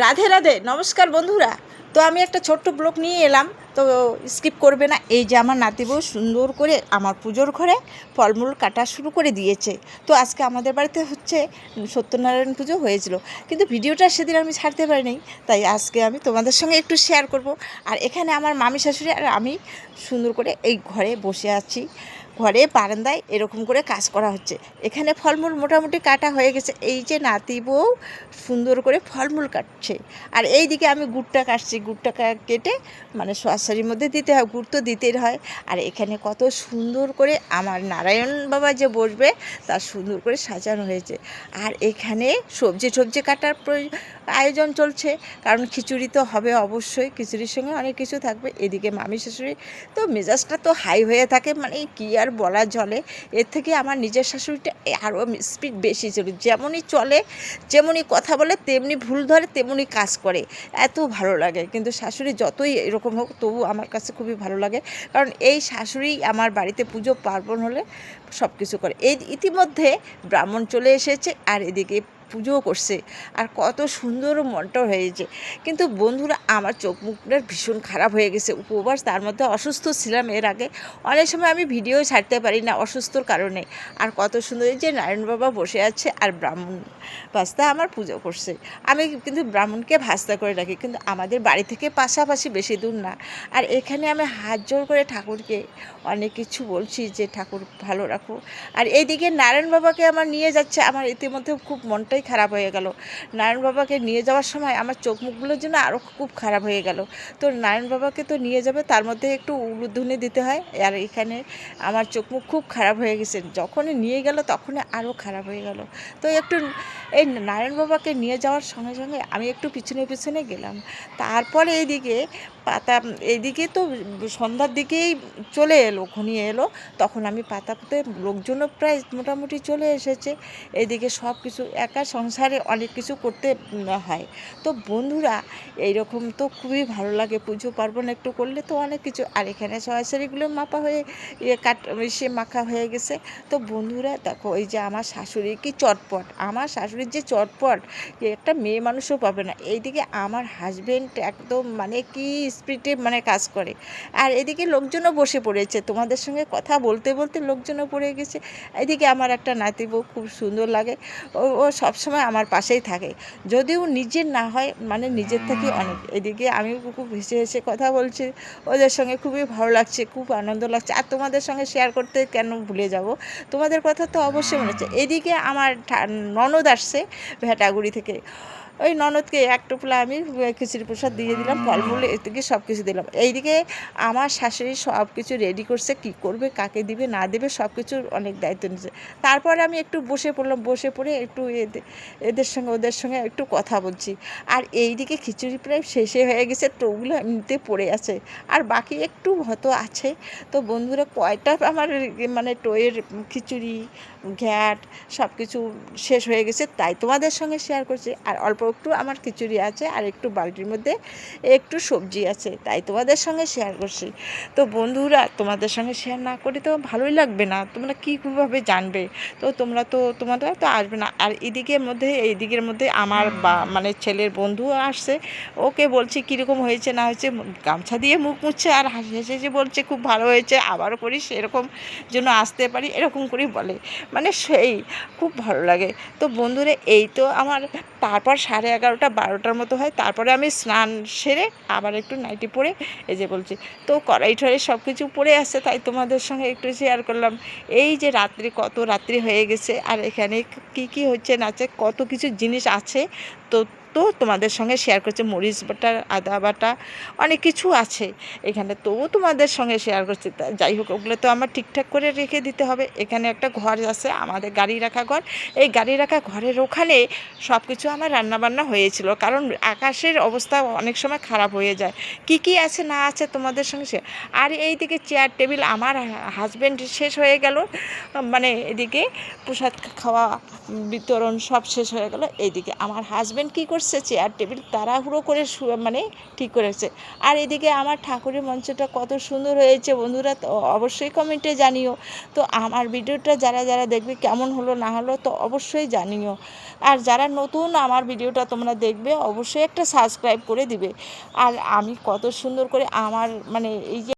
রাধে রাধে, নমস্কার বন্ধুরা। তো আমি একটা ছোট্ট ব্লগ নিয়ে এলাম, তো স্কিপ করবে না। এই যে আমার নাতি বউ সুন্দর করে আমার পুজোর ঘরে ফলমূল কাটা শুরু করে দিয়েছে। তো আজকে আমাদের বাড়িতে হচ্ছে সত্যনারায়ণ পুজো হয়েছিল, কিন্তু ভিডিওটা সেদিন আমি ছাড়তে পারিনি, তাই আজকে আমি তোমাদের সঙ্গে একটু শেয়ার করব। আর এখানে আমার মামি শাশুড়ি আর আমি সুন্দর করে এই ঘরে বসে আছি, ঘরে বারান্দায় এরকম করে কাজ করা হচ্ছে। এখানে ফলমূল মোটামুটি কাটা হয়ে গেছে। এই যে নাতি বউ সুন্দর করে ফলমূল কাটছে, আর এই দিকে আমি গুড়টা কাটছি। গুড়টা কেটে মানে সোয়াশারির মধ্যে দিতে হয়, গুড় তো দিতেই হয়। আর এখানে কত সুন্দর করে আমার নারায়ণ বাবা যে বসবে তার সুন্দর করে সাজানো হয়েছে। আর এখানে সবজি কাটার আয়োজন চলছে, কারণ খিচুড়ি তো হবে অবশ্যই, খিচুড়ির সঙ্গে অনেক কিছু থাকবে। এদিকে মামি শাশুড়ি তো মেজাজটা তো হাই হয়ে থাকে, মানে কি আর বলা চলে। এর থেকে আমার নিজের শাশুড়িটা আরও স্পিড বেশি ছিল, যেমনই চলে যেমনই কথা বলে তেমনি ভুল ধরে তেমনই কাজ করে, এত ভালো লাগে। কিন্তু শাশুড়ি যতই এরকম হোক তবু আমার কাছে খুবই ভালো লাগে, কারণ এই শাশুড়ি আমার বাড়িতে পুজো পার্বণ হলে সব কিছু করে। এই ইতিমধ্যে ব্রাহ্মণ চলে এসেছে, আর এদিকে পুজোও করছে, আর কত সুন্দর মনটা হয়েছে। কিন্তু বন্ধুরা, আমার চোখ মুখটা ভীষণ খারাপ হয়ে গেছে উপবাস, তার মধ্যে অসুস্থ ছিলাম এর আগে। অনেক সময় আমি ভিডিও ছাড়তে পারি না অসুস্থর কারণে। আর কত সুন্দর যে নারায়ণ বাবা বসে আছে, আর ব্রাহ্মণ ভাস্তা আমার পুজো করছে। আমি কিন্তু ব্রাহ্মণকে ভাস্তা করে রাখি, কিন্তু আমাদের বাড়ি থেকে পাশাপাশি বেশি দূর না। আর এখানে আমি হাত জোর করে ঠাকুরকে অনেক কিছু বলছি যে ঠাকুর ভালো রাখো। আর এইদিকে নারায়ণ বাবাকে আমার নিয়ে যাচ্ছে, আমার ইতিমধ্যে খুব মনটাই খারাপ হয়ে গেল। নারায়ণ বাবাকে নিয়ে যাওয়ার সময় আমার চোখ মুখগুলোর জন্য আরও খুব খারাপ হয়ে গেল। তো নারায়ণ বাবাকে তো নিয়ে যাবে, তার মধ্যে একটু উলুধ্বনি দিতে হয়। আর এখানে আমার চোখ মুখ খুব খারাপ হয়ে গেছে, যখনই নিয়ে গেল তখনই আরও খারাপ হয়ে গেল। তো একটু এই নারায়ণ বাবাকে নিয়ে যাওয়ার সঙ্গে সঙ্গে আমি একটু পিছনে গেলাম। তারপরে এইদিকে তো সন্ধ্যার দিকেই চলে এলো, ঘনিয়ে এলো। তখন আমি পাতাতে লোকজনও প্রায় মোটামুটি চলে এসেছে। এইদিকে সব কিছু একা সংসারে অনেক কিছু করতে হয়। তো বন্ধুরা, এইরকম তো খুবই ভালো লাগে, পুজো পার্বণ একটু করলে তো অনেক কিছু। আর এখানে সরাসরিগুলো মাপা হয়ে সে মাখা হয়ে গেছে। তো বন্ধুরা দেখো, এই যে আমার শাশুড়ি কি চটপট, আমার শাশুড়ির যে চটপট একটা মেয়ে মানুষও পাবে না। এইদিকে আমার হাজবেন্ড একদম মানে কি স্পিডে মানে কাজ করে। আর এদিকে লোকজনও বসে পড়েছে, তোমাদের সঙ্গে কথা বলতে বলতে লোকজনও পড়ে গেছে। এদিকে আমার একটা নাতি বউ খুব সুন্দর লাগে, ও সবসময় আমার পাশেই থাকে, যদিও নিজের না হয়, মানে নিজের থেকে অনেক। এদিকে আমি খুব হেসে হেসে কথা বলছি, ওদের সঙ্গে খুবই ভালো লাগছে, খুব আনন্দ লাগছে। আর তোমাদের সঙ্গে শেয়ার করতে কেন ভুলে যাব, তোমাদের কথা তো অবশ্যই মনে হচ্ছে। এদিকে আমার ননদ আসছে ভেটাগুড়ি থেকে, ওই ননদকে এক টোপলা আমি খিচুড়ি প্রসাদ দিয়ে দিলাম, ফলমূল এদিকে সব কিছু দিলাম। এইদিকে আমার শাশুড়ি সব কিছু রেডি করছে, কি করবে, কাকে দিবে না দেবে সব কিছুর অনেক দায়িত্ব নিচ্ছে। তারপরে আমি একটু বসে পড়লাম, বসে পড়ে একটু এদের সঙ্গে ওদের সঙ্গে একটু কথা বলছি। আর এইদিকে খিচুড়ি প্রায় শেষে হয়ে গেছে, টোগুলো এমনিতে পড়ে আছে, আর বাকি একটু হয়তো আছে। তো বন্ধুরা, কয়টা আমার মানে টোয়ের খিচুড়ি ঘ্যাট সব কিছু শেষ হয়ে গেছে, তাই তোমাদের সঙ্গে শেয়ার করছি। আর অল্প একটু আমার খিচুড়ি আছে, আর একটু বালতির মধ্যে একটু সবজি আছে, তাই তোমাদের সঙ্গে শেয়ার করছি। তো বন্ধুরা, তোমাদের সঙ্গে শেয়ার না করে তো ভালোই লাগবে না, তোমরা কীভাবে জানবে? তো তোমরা তো আসবে না। আর এইদিকের মধ্যে আমার মানে ছেলের বন্ধু আসছে, ওকে বলছি কীরকম হয়েছে না হয়েছে, গামছা দিয়ে মুখ মুছছে আর হাসি হেসে বলছে খুব ভালো হয়েছে, আবারও করিস, এরকম জন্য আসতে পারি, এরকম করেই বলে, মানে সেই খুব ভালো লাগে। তো বন্ধুরা, এই তো আমার তারপর 11:30-12টার মতো হয়, তারপরে আমি স্নান সেরে আবার একটু নাইটি পরে এই যে বলছি, তো কড়াই ঠড়াই সব কিছু পড়ে আসছে, তাই তোমাদের সঙ্গে একটু শেয়ার করলাম। এই যে কত রাত্রি হয়ে গেছে, আর এখানে কি হচ্ছে না হচ্ছে, কত কিছু জিনিস আছে। তো তোমাদের সঙ্গে শেয়ার করছে, মরিচ বাটা, আদা বাটা, অনেক কিছু আছে এখানে, তবু তোমাদের সঙ্গে শেয়ার করছি। যাই হোক, ওগুলো তো আমার ঠিকঠাক করে রেখে দিতে হবে। এখানে একটা ঘর আছে, আমাদের গাড়ি রাখা ঘর, এই গাড়ি রাখা ঘরের ওখানে সব কিছু আমার রান্নাবান্না হয়েছিল, কারণ আকাশের অবস্থা অনেক সময় খারাপ হয়ে যায়। কি আছে না আছে তোমাদের সঙ্গে শেয়ার। আর এইদিকে চেয়ার টেবিল আমার হাজব্যান্ড শেষ হয়ে গেল, মানে এদিকে প্রসাদ খাওয়া বিতরণ সব শেষ হয়ে গেল। এইদিকে আমার হাজব্যান্ড কী করছে, এসছে, চেয়ার টেবিল তাড়াহুড়ো করে মানে ঠিক করেছে। আর এদিকে আমার ঠাকুরের মঞ্চটা কত সুন্দর হয়েছে বন্ধুরা, তো অবশ্যই কমেন্টে জানিও। তো আমার ভিডিওটা যারা যারা দেখবে কেমন হলো না হলো তো অবশ্যই জানিও। আর যারা নতুন আমার ভিডিওটা তোমরা দেখবে অবশ্যই একটা সাবস্ক্রাইব করে দিবে। আর আমি কত সুন্দর করে আমার মানে এই যে